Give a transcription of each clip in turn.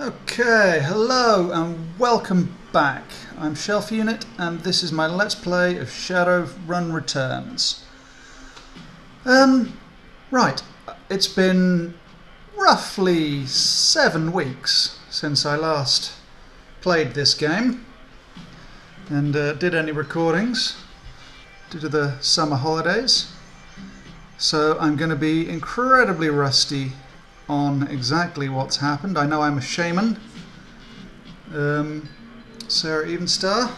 Okay, hello and welcome back. I'm Shelf Unit and this is my Let's Play of Shadowrun Returns. Right, it's been roughly 7 weeks since I last played this game and did any recordings due to the summer holidays. So I'm going to be incredibly rusty on exactly what's happened. I know I'm a shaman, Sarah Evenstar,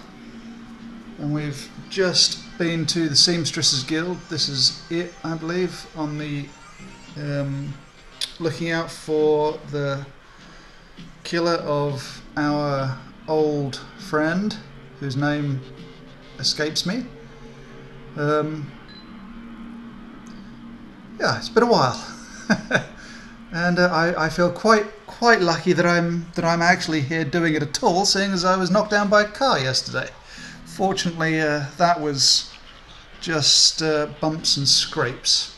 and we've just been to the Seamstresses Guild. This is it, I believe, on the looking out for the killer of our old friend, whose name escapes me. Yeah, it's been a while. And I feel quite lucky that I'm actually here doing it at all, seeing as I was knocked down by a car yesterday. Fortunately, that was just bumps and scrapes.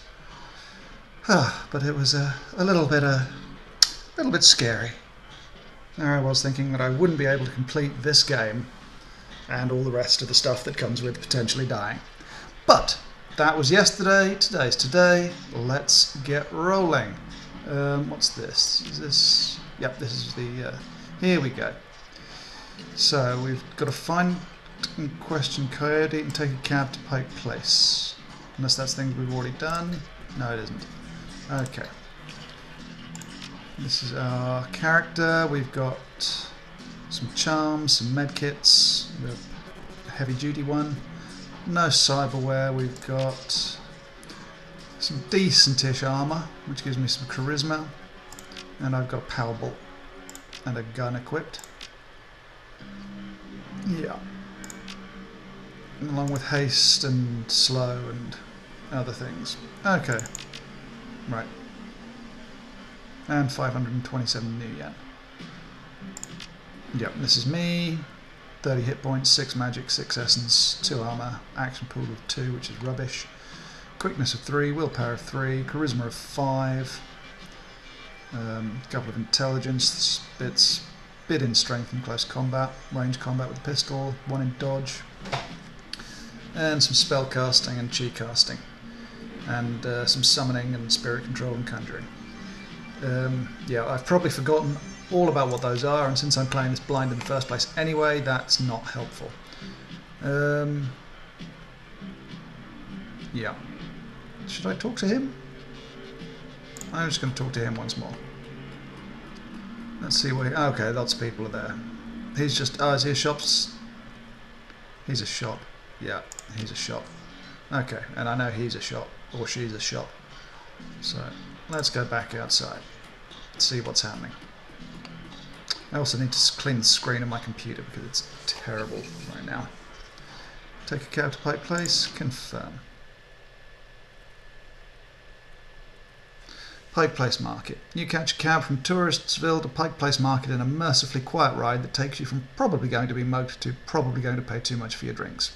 But it was a little bit scary. There I was thinking that I wouldn't be able to complete this game and all the rest of the stuff that comes with potentially dying. But that was yesterday. Today's today. Let's get rolling. What's this? Is this? Yep, this is the. Here we go. So we've got to find and question Coyote and take a cab to Pike Place. Unless that's things we've already done. No, it isn't. Okay. This is our character. We've got some charms, some medkits, a heavy-duty one. No cyberware. We've got some decent-ish armour, which gives me some charisma, and I've got a power bolt and a gun equipped. Yeah. Along with haste and slow and other things. Okay. Right. And 527 new yen. Yep, this is me. 30 hit points, 6 magic, 6 essence, 2 armour, action pool of 2, which is rubbish. Quickness of 3, willpower of 3, charisma of 5, a couple of intelligence bits, bit in strength and close combat, range combat with a pistol, 1 in dodge, and some spell casting and chi casting, and some summoning and spirit control and conjuring. Yeah, I've probably forgotten all about what those are, and since I'm playing this blind in the first place anyway, that's not helpful. Yeah. Should I talk to him? I'm just going to talk to him once more. Let's see what he... Okay, lots of people are there. He's just... Oh, is he a shop? He's a shop. Yeah, he's a shop. Okay, and I know he's a shop. Or she's a shop. So, let's go back outside. See what's happening. I also need to clean the screen of my computer because it's terrible right now. Take a cab to Pike Place. Confirm. Pike Place Market. You catch a cab from Touristsville to Pike Place Market in a mercifully quiet ride that takes you from probably going to be mugged to probably going to pay too much for your drinks.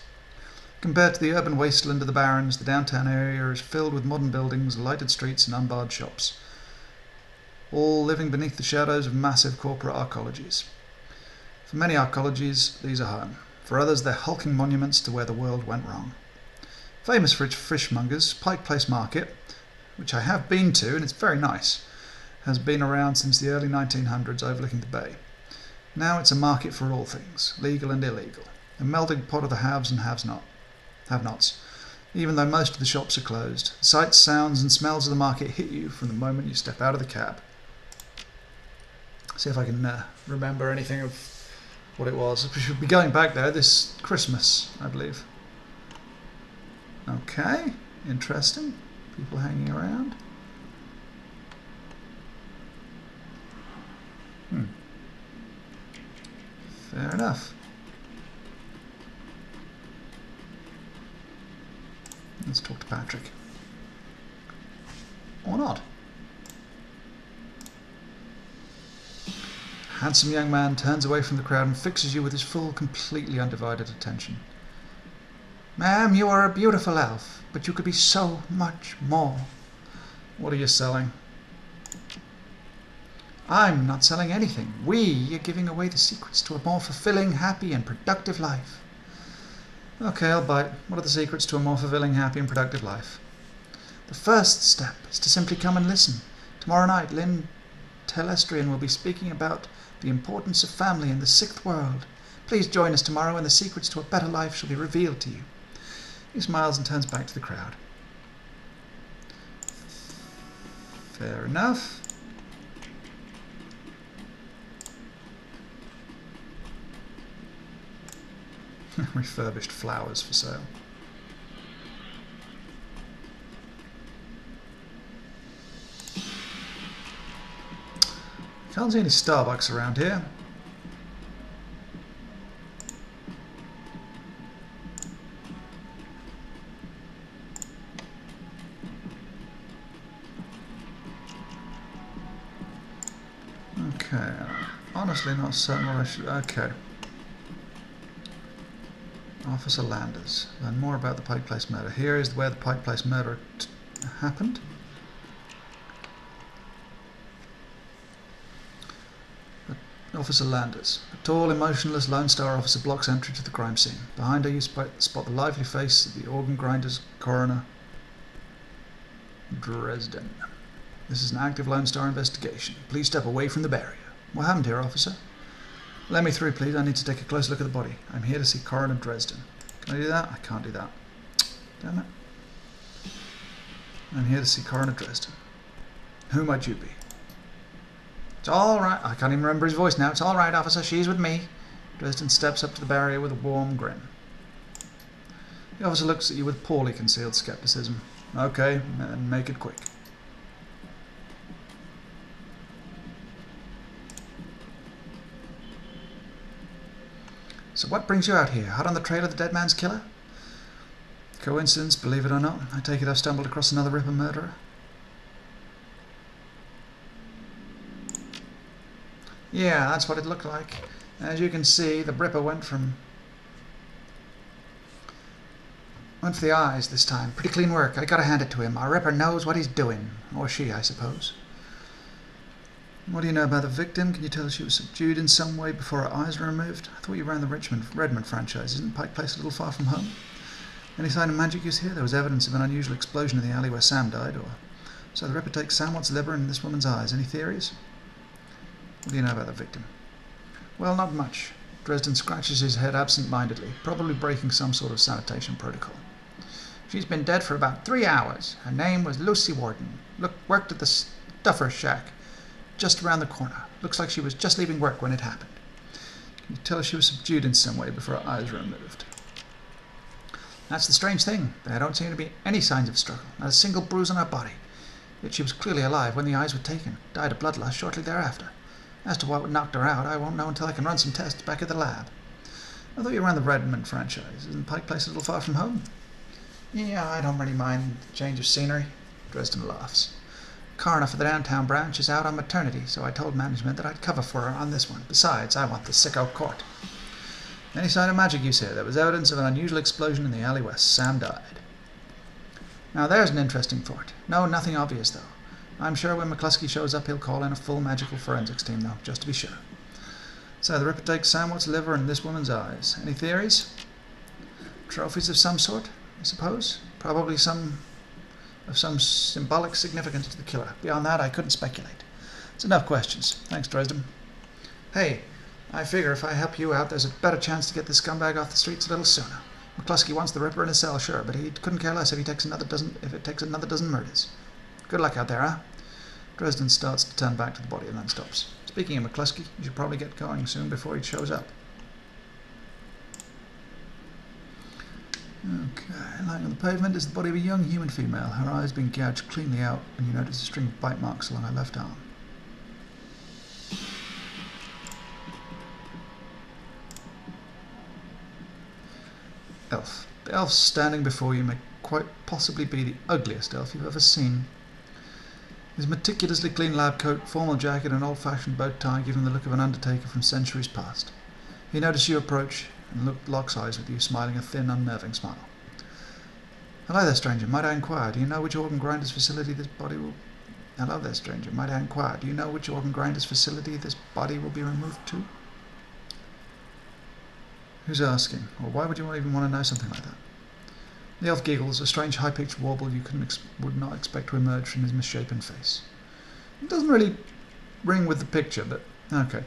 Compared to the urban wasteland of the Barrens, the downtown area is filled with modern buildings, lighted streets and unbarred shops, all living beneath the shadows of massive corporate arcologies. For many arcologies, these are home. For others, they're hulking monuments to where the world went wrong. Famous for its fishmongers, Pike Place Market, which I have been to, and it's very nice, has been around since the early 1900s overlooking the bay. Now it's a market for all things, legal and illegal, a melting pot of the haves and have-nots. Even though most of the shops are closed, sights, sounds and smells of the market hit you from the moment you step out of the cab. See if I can remember anything of what it was. We should be going back there this Christmas, I believe. Okay, interesting. People hanging around. Fair enough. Let's talk to Patrick. Or not. Handsome young man turns away from the crowd and fixes you with his full, completely undivided attention. Ma'am, you are a beautiful elf, but you could be so much more. What are you selling? I'm not selling anything. We are giving away the secrets to a more fulfilling, happy, and productive life. Okay, I'll bite. What are the secrets to a more fulfilling, happy, and productive life? The first step is to simply come and listen. Tomorrow night, Lynn Telestrian will be speaking about the importance of family in the 6th world. Please join us tomorrow and the secrets to a better life shall be revealed to you. He smiles and turns back to the crowd. Fair enough. Refurbished flowers for sale. Can't see any Starbucks around here. Okay, honestly not certain what I should... Okay. Officer Landers. Learn more about the Pike Place murder. Here is where the Pike Place murder happened. Officer Landers. A tall, emotionless Lone Star officer blocks entry to the crime scene. Behind her you spot the lively face of the organ grinder's coroner, Dresden. This is an active Lone Star investigation. Please step away from the barrier. What happened here, officer? Let me through, please. I need to take a close look at the body. I'm here to see Coroner Dresden. Can I do that? I can't do that. Damn it. I'm here to see Coroner Dresden. Who might you be? It's all right. I can't even remember his voice now. It's all right, officer. She's with me. Dresden steps up to the barrier with a warm grin. The officer looks at you with poorly concealed skepticism. Okay, and make it quick. So what brings you out here? Hot on the trail of the dead man's killer? Coincidence, believe it or not. I take it I've stumbled across another Ripper murderer. Yeah, that's what it looked like. As you can see, the Ripper went for the eyes this time. Pretty clean work. I gotta hand it to him. Our Ripper knows what he's doing. Or she, I suppose. What do you know about the victim? Can you tell us she was subdued in some way before her eyes were removed? I thought you ran the Redmond franchise. Isn't Pike Place a little far from home? Any sign of magic use here? There was evidence of an unusual explosion in the alley where Sam died. So the Ripper takes Sam Watt's liver in this woman's eyes. Any theories? What do you know about the victim? Well, not much. Dresden scratches his head absent-mindedly, probably breaking some sort of sanitation protocol. She's been dead for about 3 hours. Her name was Lucy Warden. Worked at the Stuffer Shack, just around the corner. Looks like she was just leaving work when it happened. Can you tell us she was subdued in some way before her eyes were removed? That's the strange thing. There don't seem to be any signs of struggle. Not a single bruise on her body. Yet she was clearly alive when the eyes were taken. Died of blood loss shortly thereafter. As to what knocked her out, I won't know until I can run some tests back at the lab. I thought you ran the Redmond franchise. Isn't Pike Place a little far from home? Yeah, I don't really mind the change of scenery. Dresden laughs. Coroner for the downtown branch is out on maternity, so I told management that I'd cover for her on this one. Besides, I want the sicko court. Any sign of magic use here? There was evidence of an unusual explosion in the alley where Sam died. Now there's an interesting thought. No, nothing obvious though. I'm sure when McCluskey shows up he'll call in a full magical forensics team though, just to be sure. So the Ripper takes Sam Watt's liver in this woman's eyes. Any theories? Trophies of some sort, I suppose? Probably some symbolic significance to the killer. Beyond that, I couldn't speculate. It's enough questions. Thanks, Dresden. Hey, I figure if I help you out, there's a better chance to get this scumbag off the streets a little sooner. McCluskey wants the Ripper in his cell, sure, but he couldn't care less if it takes another dozen murders. Good luck out there, huh? Dresden starts to turn back to the body and then stops. Speaking of McCluskey, you should probably get going soon before he shows up. Okay, lying on the pavement is the body of a young human female. Her eyes being gouged cleanly out, and you notice a string of bite marks along her left arm. Elf. The elf standing before you may quite possibly be the ugliest elf you've ever seen. His meticulously clean lab coat, formal jacket, and old-fashioned bow tie give him the look of an undertaker from centuries past. He notices you approach and locks eyes with you, smiling a thin, unnerving smile. Hello there, stranger. Might I inquire, do you know which organ grinder's facility this body will Hello there, stranger. Might I inquire, do you know which organ grinder's facility this body will be removed to? Who's asking? Or why would you even want to know something like that? The elf giggles, a strange high-pitched warble you would not expect to emerge from his misshapen face. It doesn't really ring with the picture, but okay.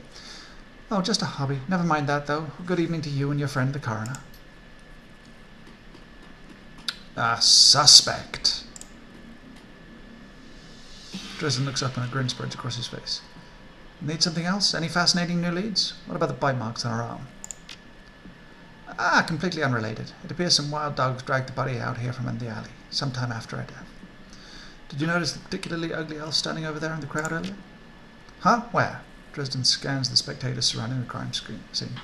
Oh, just a hobby. Never mind that, though. Good evening to you and your friend, the coroner. A suspect. Dresden looks up and a grin spreads across his face. Need something else? Any fascinating new leads? What about the bite marks on her arm? Ah, completely unrelated. It appears some wild dogs dragged the body out here from the alley, sometime after her death. Did you notice the particularly ugly elf standing over there in the crowd earlier? Huh? Where? Dresden scans the spectators surrounding the crime scene.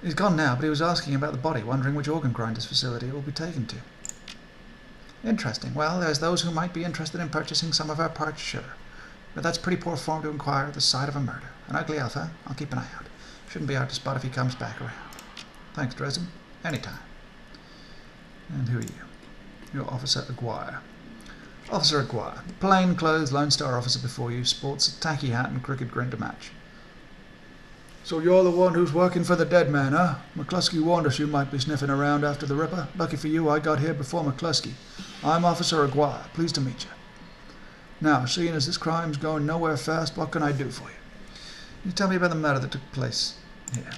He's gone now, but he was asking about the body, wondering which organ grinder's facility it will be taken to. Interesting. Well, there's those who might be interested in purchasing some of our parts, sure. But that's pretty poor form to inquire at the site of a murder. An ugly elf, huh? I'll keep an eye out. Shouldn't be hard to spot if he comes back around. Thanks, Dresden. Anytime. And who are you? You're Officer Aguirre. Officer Aguirre, the plain-clothes Lone Star officer before you, sports a tacky hat and crooked grin to match. So you're the one who's working for the dead man, huh? McCluskey warned us you might be sniffing around after the Ripper. Lucky for you, I got here before McCluskey. I'm Officer Aguirre. Pleased to meet you. Now, seeing as this crime's going nowhere fast, what can I do for you? Can you tell me about the matter that took place here?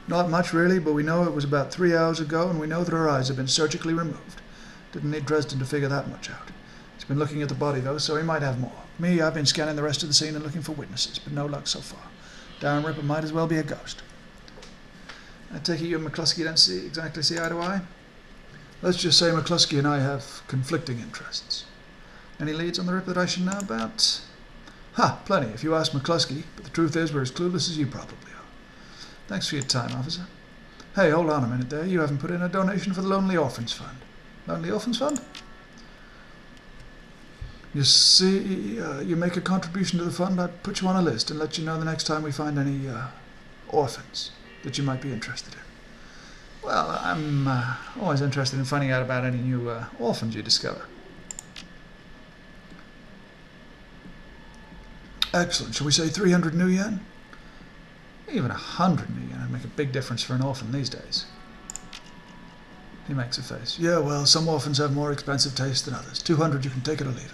Not much, really, but we know it was about 3 hours ago, and we know that her eyes have been surgically removed. Didn't need Dresden to figure that much out. He's been looking at the body, though, so he might have more. Me, I've been scanning the rest of the scene and looking for witnesses, but no luck so far. Darren Ripper might as well be a ghost. I take it you and McCluskey don't exactly see eye to eye? Let's just say McCluskey and I have conflicting interests. Any leads on the Ripper that I should know about? Ha, plenty, if you ask McCluskey, but the truth is we're as clueless as you probably are. Thanks for your time, officer. Hey, hold on a minute there. You haven't put in a donation for the Lonely Orphans Fund. Lonely Orphans Fund? You see, you make a contribution to the fund, I'd put you on a list and let you know the next time we find any orphans that you might be interested in. Well, I'm always interested in finding out about any new orphans you discover. Excellent. Shall we say 300 new yen? Even 100 new yen would make a big difference for an orphan these days. He makes a face. Yeah, well, some orphans have more expensive taste than others. 200, you can take it or leave it.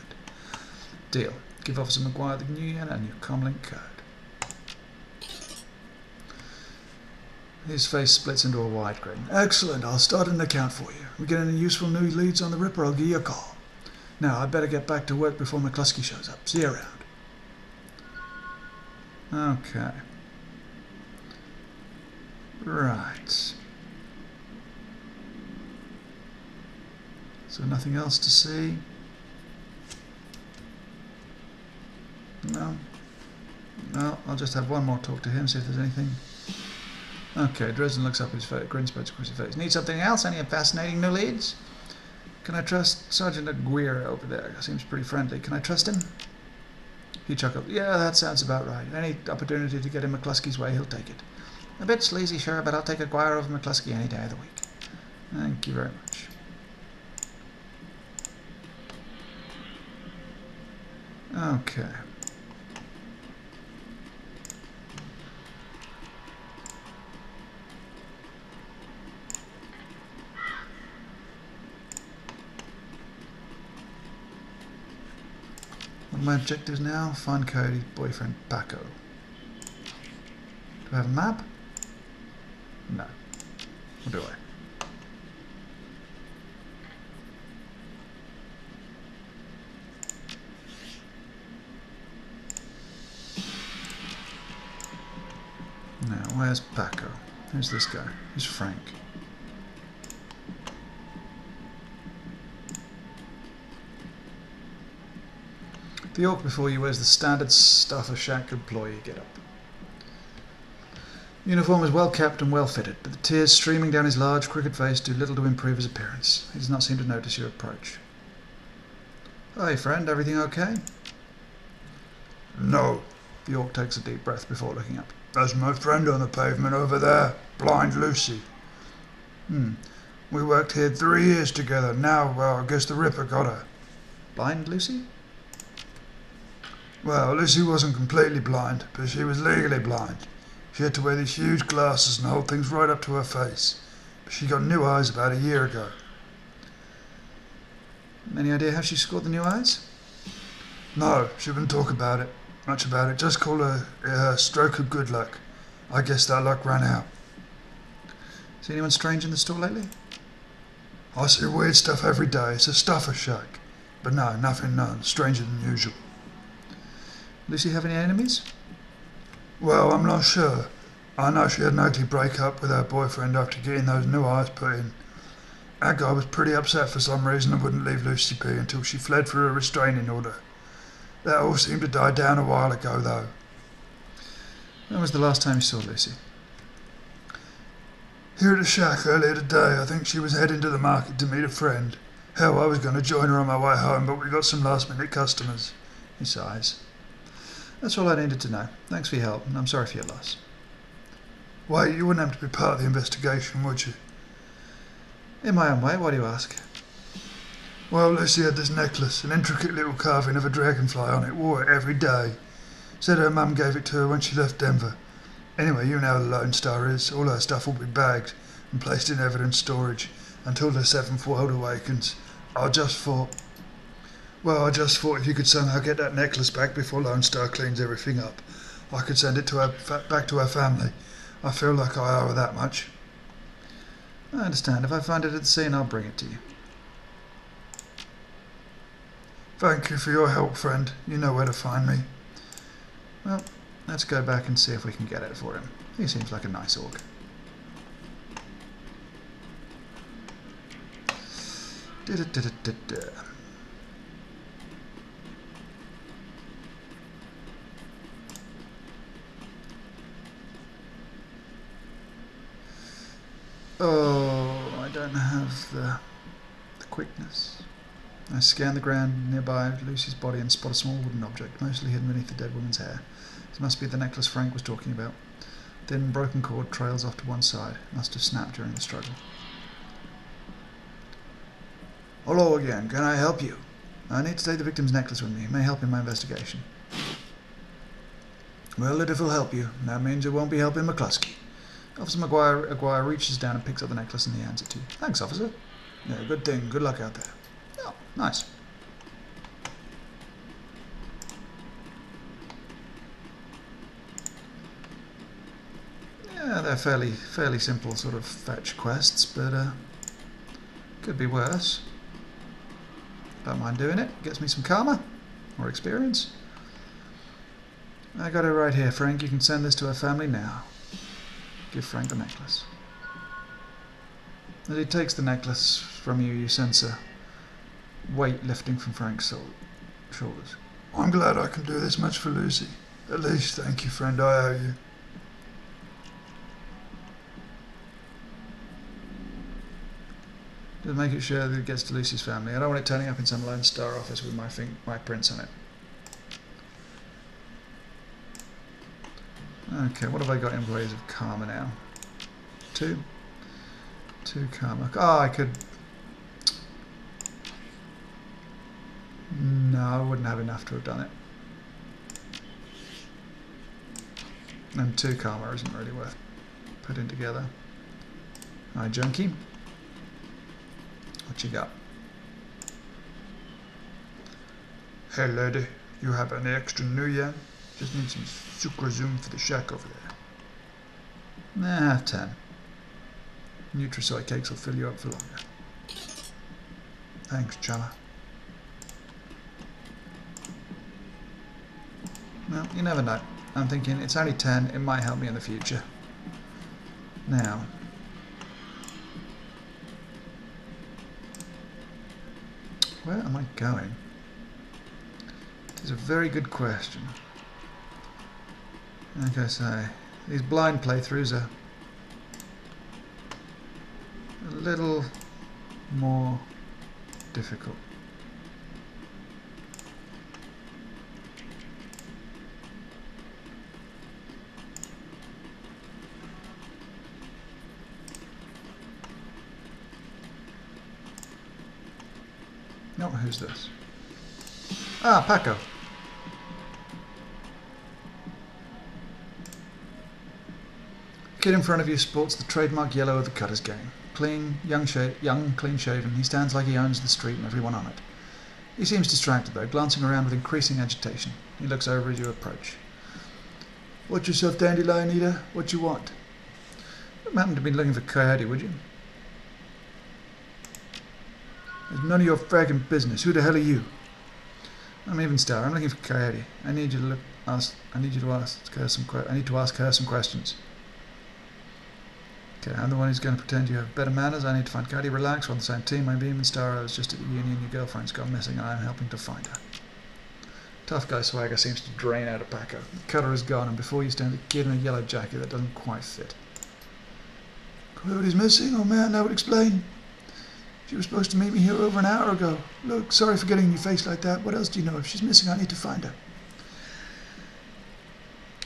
Deal. Give Officer McGuire the new yen and your comlink code. His face splits into a wide grin. Excellent. I'll start an account for you. We get any useful new leads on the Ripper, I'll give you a call. Now, I'd better get back to work before McCluskey shows up. See you around. Okay. Right. So nothing else to see? No. No, I'll just have one more talk to him, see if there's anything. Okay, Dresden looks up his face, grins spreads across his face. Need something else? Any fascinating new leads? Can I trust Sergeant Aguirre over there? Seems pretty friendly. Can I trust him? He chuckled. Yeah, that sounds about right. Any opportunity to get in McCluskey's way, he'll take it. A bit sleazy, sure, but I'll take Aguirre over McCluskey any day of the week. Thank you very much. Okay. What are my objectives now? Find Cody's boyfriend, Pacco. Do I have a map? No. Or do I? Now, where's Pacco? Who's this guy? Who's Frank? The orc before you wears the standard stuff a shack employee get up. Uniform is well kept and well fitted, but the tears streaming down his large, crooked face do little to improve his appearance. He does not seem to notice your approach. Hi, friend, everything okay? No. The orc takes a deep breath before looking up. That's my friend on the pavement over there, Blind Lucy. We worked here 3 years together. Now, well, I guess the Ripper got her. Blind Lucy? Well, Lucy wasn't completely blind, but she was legally blind. She had to wear these huge glasses and hold things right up to her face. But she got new eyes about a year ago. Any idea how she scored the new eyes? No, she wouldn't talk much about it, just call her stroke of good luck. I guess that luck ran out. See anyone strange in the store lately? I see weird stuff every day. It's a stuffer shack. But no, nothing stranger than usual. Lucy have any enemies? Well, I'm not sure. I know she had an ugly break-up with her boyfriend after getting those new eyes put in. That guy was pretty upset for some reason and wouldn't leave Lucy be until she fled for a restraining order. That all seemed to die down a while ago, though. When was the last time you saw Lucy? Here at the shack earlier today. I think she was heading to the market to meet a friend. Hell, I was going to join her on my way home, but we got some last-minute customers. He sighs. That's all I needed to know. Thanks for your help, and I'm sorry for your loss. Wait, you wouldn't have to be part of the investigation, would you? In my own way, why do you ask? Well, Lucy had this necklace, an intricate little carving of a dragonfly on it, wore it every day. Said her mum gave it to her when she left Denver. Anyway, you know how the Lone Star is. All her stuff will be bagged and placed in evidence storage until the Seventh World awakens. I just thought if you could somehow get that necklace back before Lone Star cleans everything up, I could send it to her back to her family. I feel like I owe her that much. I understand. If I find it at the scene, I'll bring it to you. Thank you for your help, friend. You know where to find me. Well, let's go back and see if we can get it for him. He seems like a nice orc. Oh, I don't have the quickness. I scan the ground nearby Lucy's body and spot a small wooden object, mostly hidden beneath the dead woman's hair. This must be the necklace Frank was talking about. Thin, broken cord trails off to one side. Must have snapped during the struggle. Hello again. Can I help you? I need to take the victim's necklace with me. It may help in my investigation. Well, if it'll help you, that means it won't be helping McCluskey. Officer Maguire reaches down and picks up the necklace and he hands it to you. Thanks, officer. Yeah, good thing. Good luck out there. Oh, nice. Yeah, they're fairly simple sort of fetch quests, but could be worse. Don't mind doing it. Gets me some karma or experience. I got it right here, Frank. You can send this to her family now. Give Frank the necklace. As he takes the necklace from you, you sense a weight lifting from Frank's shoulders. I'm glad I can do this much for Lucy. At least, thank you, friend. I owe you. Just make it sure that it gets to Lucy's family. I don't want it turning up in some Lone Star office with my prints on it. Okay, what have I got in ways of karma now? 2 karma. Oh, I could... No, I wouldn't have enough to have done it. And 2 karma isn't really worth putting together. Alright, junkie. What you got? Hey lady, you have any extra new yen? Just need some sucre-zoom for the shack over there. Nah, 10. Nutrisoy cakes will fill you up for longer. Thanks, chummer. Well, you never know. I'm thinking it's only 10, it might help me in the future. Now, where am I going? It is a very good question. Like I say, these blind playthroughs are a little more difficult. Oh, who's this? Ah, Pacco. Kid in front of you sports the trademark yellow of the Cutter's gang. Clean, young, clean-shaven, he stands like he owns the street and everyone on it. He seems distracted, though, glancing around with increasing agitation. He looks over as you approach. Watch yourself, Dandelion Eater. What you want? You happen to be looking for Coyote, would you? It's none of your fragging business. Who the hell are you? I'm Even Star. I'm looking for Coyote. I need to ask her some questions. Okay, I'm the one who's going to pretend you have better manners. I need to find Coyote. Relax, we're on the same team. I'm Even Star. I was just at the union. Your girlfriend's gone missing and I'm helping to find her. Tough guy swagger seems to drain out of Pacco. The Cutter is gone, and before you stand a kid in a yellow jacket that doesn't quite fit. Coyote's missing? Oh man, that would explain. She was supposed to meet me here over an hour ago. Look, sorry for getting in your face like that. What else do you know? If she's missing, I need to find her.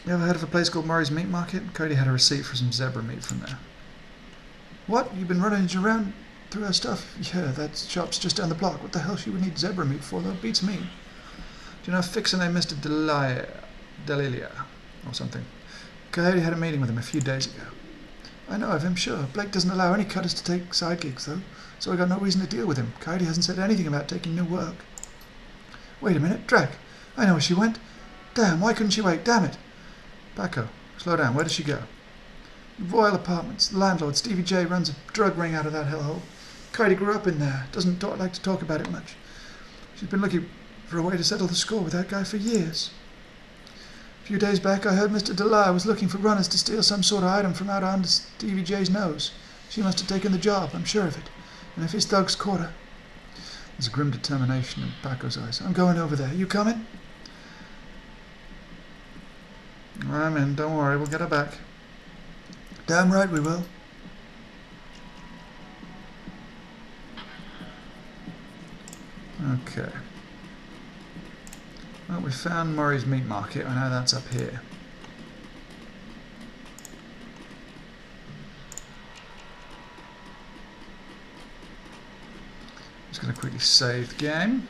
You ever heard of a place called Murray's Meat Market? Cody had a receipt for some zebra meat from there. What? You've been running around through her stuff? Yeah, that shop's just down the block. What the hell she would need zebra meat for? That beats me. Do you know a fixer named Mr. Delilia or something? Coyote had a meeting with him a few days ago. I know of him, sure. Blake doesn't allow any cutters to take side gigs, though, so I got no reason to deal with him. Coyote hasn't said anything about taking new work. Wait a minute, Drek. I know where she went. Damn, why couldn't she wait? Damn it. Pacco, slow down. Where did she go? Royal Apartments. The landlord, Stevie J, runs a drug ring out of that hellhole. Coyote grew up in there. Doesn't like to talk about it much. She's been looking for a way to settle the score with that guy for years. A few days back I heard Mr. Delisle was looking for runners to steal some sort of item from out under Stevie J's nose. She must have taken the job, I'm sure of it. And if his thugs caught her... There's a grim determination in Pacco's eyes. I'm going over there. You coming? I'm in. Don't worry. We'll get her back. Damn right we will. Okay. Well, we found Murray's Meat Market. I know that's up here. Just going to quickly save the game.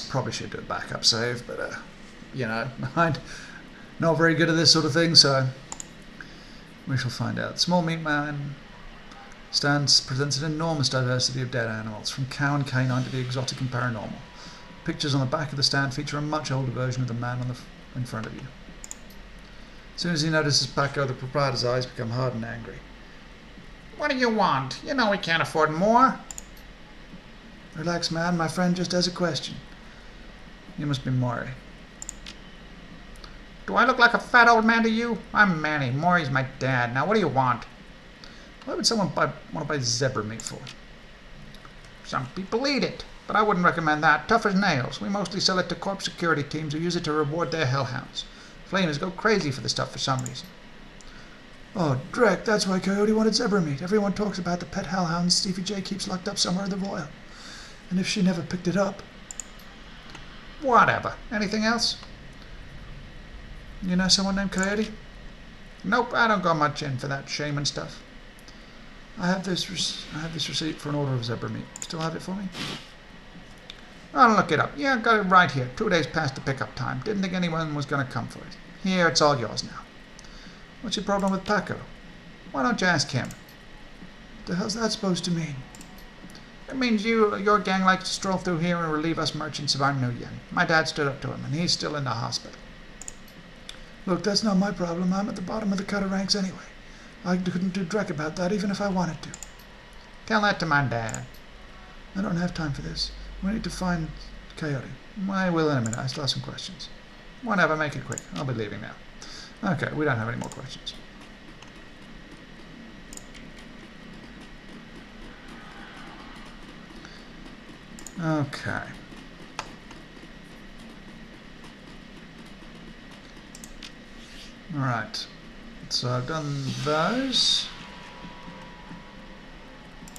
Probably should do a backup save, but you know, I'm not very good at this sort of thing, so we shall find out. Small Meat Man presents an enormous diversity of dead animals, from cow and canine to the exotic and paranormal. Pictures on the back of the stand feature a much older version of the man in front of you. As soon as he notices Pacco, the proprietor's eyes become hard and angry. What do you want? You know we can't afford more. Relax, man. My friend just has a question. You must be Maury. Do I look like a fat old man to you? I'm Manny. Maury's my dad. Now what do you want? Why would someone want to buy zebra meat for? Some people eat it, but I wouldn't recommend that. Tough as nails. We mostly sell it to corp security teams who use it to reward their hellhounds. Flamers go crazy for the stuff for some reason. Oh, Drek, that's why Coyote wanted zebra meat. Everyone talks about the pet hellhounds Stevie J keeps locked up somewhere in the Royal. And if she never picked it up... Whatever. Anything else? You know someone named Coyote? Nope, I don't go much in for that shaman stuff. I have this receipt for an order of zebra meat. Still have it for me? I'll look it up. Yeah, got it right here. 2 days past the pickup time. Didn't think anyone was going to come for it. Here, it's all yours now. What's your problem with Pacco? Why don't you ask him? The hell's that supposed to mean? It means your gang likes to stroll through here and relieve us merchants of our new yen. My dad stood up to him, and he's still in the hospital. Look, that's not my problem. I'm at the bottom of the cutter ranks anyway. I couldn't do Drek about that, even if I wanted to. Tell that to my dad. I don't have time for this. We need to find Coyote. I will in a minute. I still have some questions. Whatever, make it quick. I'll be leaving now. Okay, we don't have any more questions. Okay. Alright. So I've done those.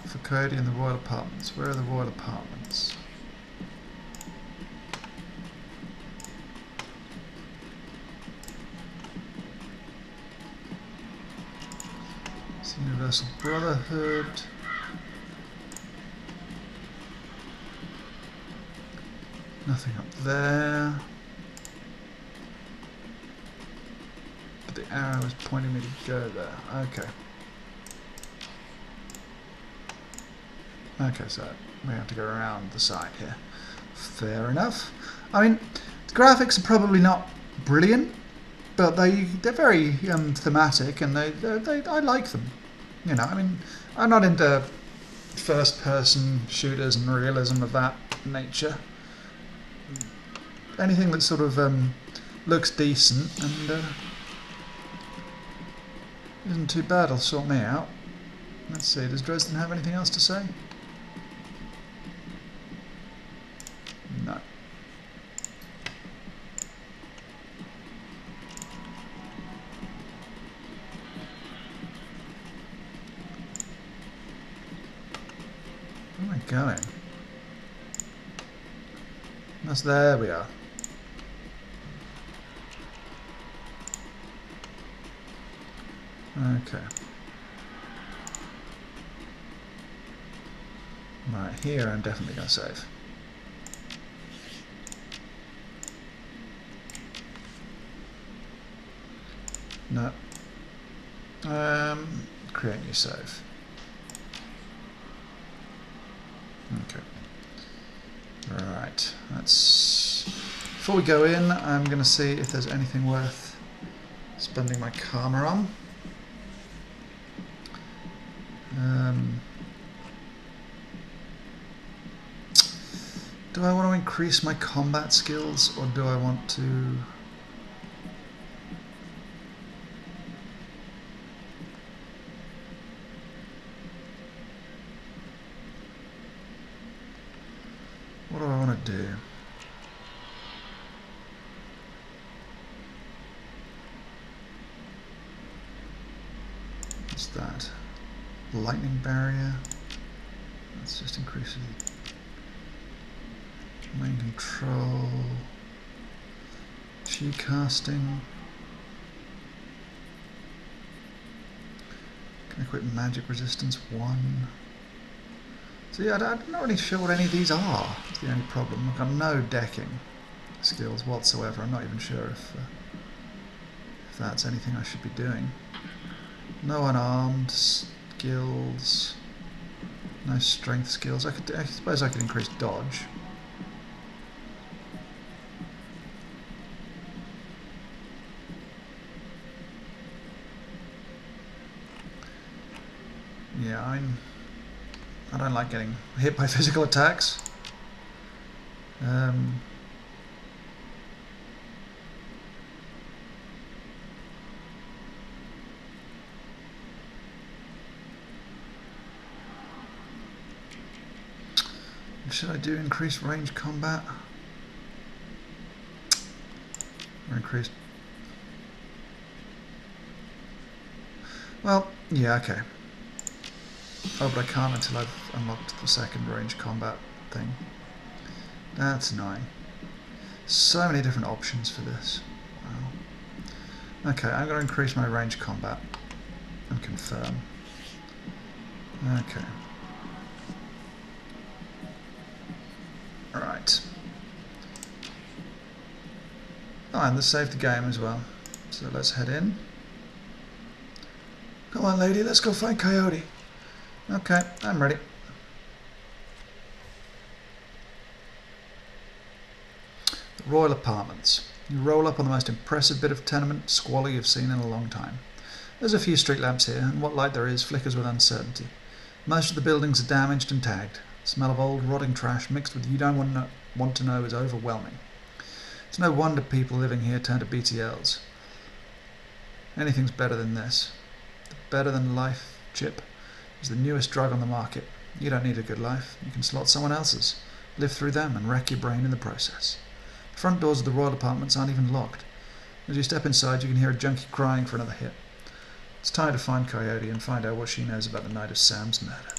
For Coyote and the Royal Apartments. Where are the Royal Apartments? It's Universal Brotherhood. Nothing up there. But the arrow is pointing me to go there. Okay. Okay, so we have to go around the side here. Fair enough. I mean, the graphics are probably not brilliant, but they're very thematic, and I like them. You know, I mean, I'm not into first-person shooters and realism of that nature. Anything that sort of looks decent and isn't too bad will sort me out. Let's see, does Dresden have anything else to say? No. Where am I going? That's there we are. Okay. Right, here I'm definitely going to save. No. Create new save. Okay. Right. Let's. Before we go in, I'm going to see if there's anything worth spending my karma on. Do I want to increase my combat skills, or do I want to... What do I want to do? What's that? Lightning barrier. Let's just increase it. Main control. Chi casting. Can equip magic resistance 1. So yeah, I'm not really sure what any of these are. That's the only problem. I've got no decking skills whatsoever. I'm not even sure if that's anything I should be doing. No unarmed skills. No strength skills. I suppose I could increase dodge. Yeah, I don't like getting hit by physical attacks. Should I do increased range combat? Or increased... Well, yeah, okay. Oh, but I can't until I've unlocked the second range combat thing. That's annoying. So many different options for this. Wow. Okay, I'm going to increase my range combat and confirm. Okay. Right. Oh, and this saved the game as well. So let's head in. Come on, lady, let's go find Coyote. Okay, I'm ready. The Royal Apartments. You roll up on the most impressive bit of tenement squalor you've seen in a long time. There's a few street lamps here, and what light there is flickers with uncertainty. Most of the buildings are damaged and tagged. The smell of old, rotting trash mixed with you don't want to know is overwhelming. It's no wonder people living here turn to BTLs. Anything's better than this. The better than life chip is the newest drug on the market. You don't need a good life. You can slot someone else's, live through them, and wreck your brain in the process. The front doors of the Royal Apartments aren't even locked. As you step inside, you can hear a junkie crying for another hit. It's time to find Coyote and find out what she knows about the night of Sam's murder.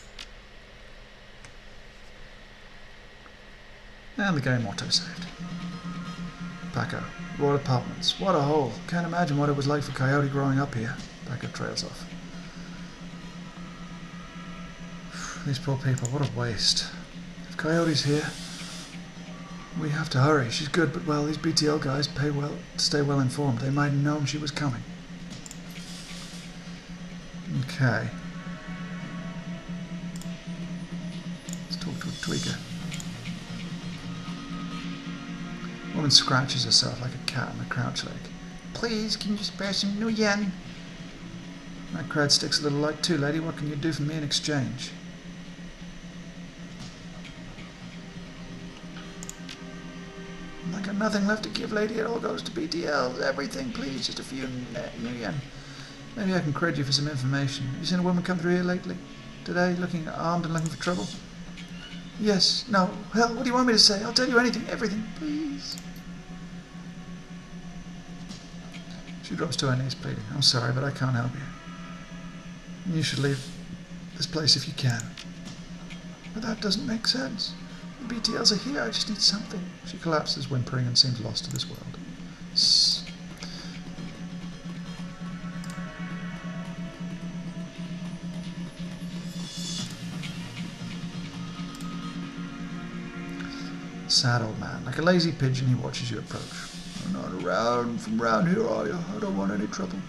And the game auto-saved. Pacco, Royal Apartments. What a hole. Can't imagine what it was like for Coyote growing up here. Pacco trails off. These poor people, what a waste. If Coyote's here, We have to hurry. She's good, but well, these BTL guys pay well to stay well informed. They might have known she was coming. Okay. Let's talk to a tweaker. Woman scratches herself like a cat on a crouch leg. Please, can you spare some new yen? That crowd sticks a little light too, lady. What can you do for me in exchange? I got nothing left to give, lady. It all goes to BTL. Everything, please. Just a few new yen. Maybe I can credit you for some information. Have you seen a woman come through here lately? Today, looking armed and looking for trouble? Yes. No. Hell, what do you want me to say? I'll tell you anything. Everything, please. She drops to her knees, pleading. I'm sorry, but I can't help you. You should leave this place if you can. But that doesn't make sense. The BTLs are here. I just need something. She collapses, whimpering, and seems lost to this world. Sad old man. Like a lazy pigeon, he watches you approach. You're not around from round here, are you? I don't want any trouble.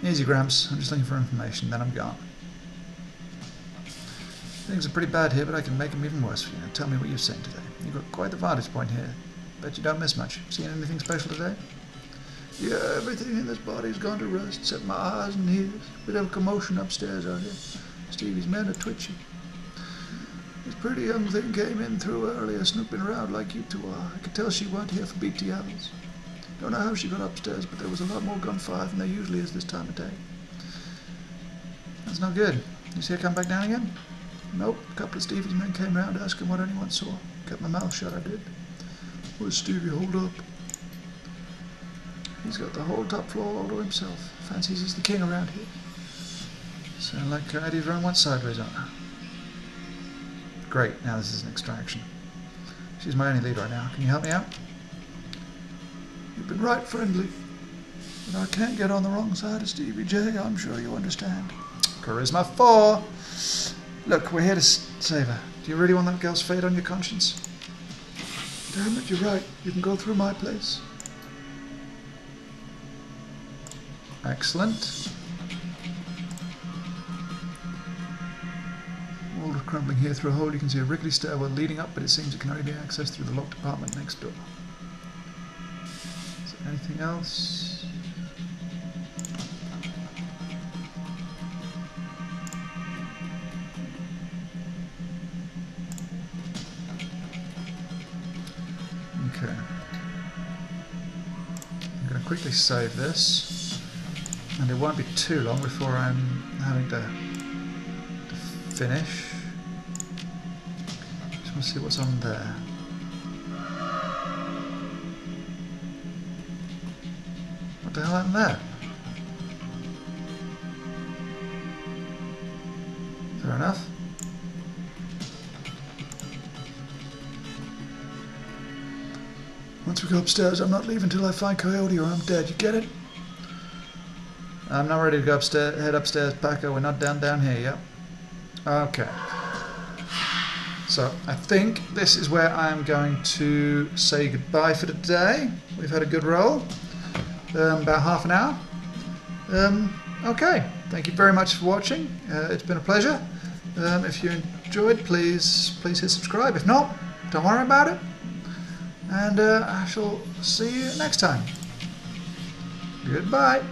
Easy, Gramps. I'm just looking for information, then I'm gone. Things are pretty bad here, but I can make them even worse for you. Now tell me what you've seen today. You've got quite the vantage point here. Bet you don't miss much. Seen anything special today? Yeah, everything in this body's gone to rust, except my eyes and ears. Bit of a commotion upstairs out here. Stevie's men are twitchy. This pretty young thing came in through earlier, snooping around like you two are. I could tell she weren't here for BTLs. Don't know how she got upstairs, but there was a lot more gunfire than there usually is this time of day. That's not good. You see her come back down again? Nope. A couple of Stevie's men came round asking what anyone saw. Kept my mouth shut, I did. Where's Stevie holed up? He's got the whole top floor all to himself. Fancies he's the king around here. Sound like Eddie's run went sideways on her. Great, now this is an extraction. She's my only lead right now. Can you help me out? You've been right friendly. But I can't get on the wrong side of Stevie J, I'm sure you understand. Charisma 4! Look, we're here to save her. Do you really want that girl's fate on your conscience? Damn it, you're right. You can go through my place. Excellent. Walls are crumbling here. Through a hole you can see a rickety stairwell leading up, but it seems it can only be accessed through the locked apartment next door. Is there anything else? Okay. I'm going to quickly save this, and it won't be too long before I'm having to finish. Just want to see what's on there. What the hell happened there? Fair enough. Once we go upstairs, I'm not leaving till I find Coyote or I'm dead. You get it? I'm not ready to go upstairs. Head upstairs, Pacco. We're not down here yet. Okay. So I think this is where I'm going to say goodbye for today. We've had a good roll. About half an hour. Okay. Thank you very much for watching. It's been a pleasure. If you enjoyed, please hit subscribe. If not, don't worry about it. And I shall see you next time. Goodbye.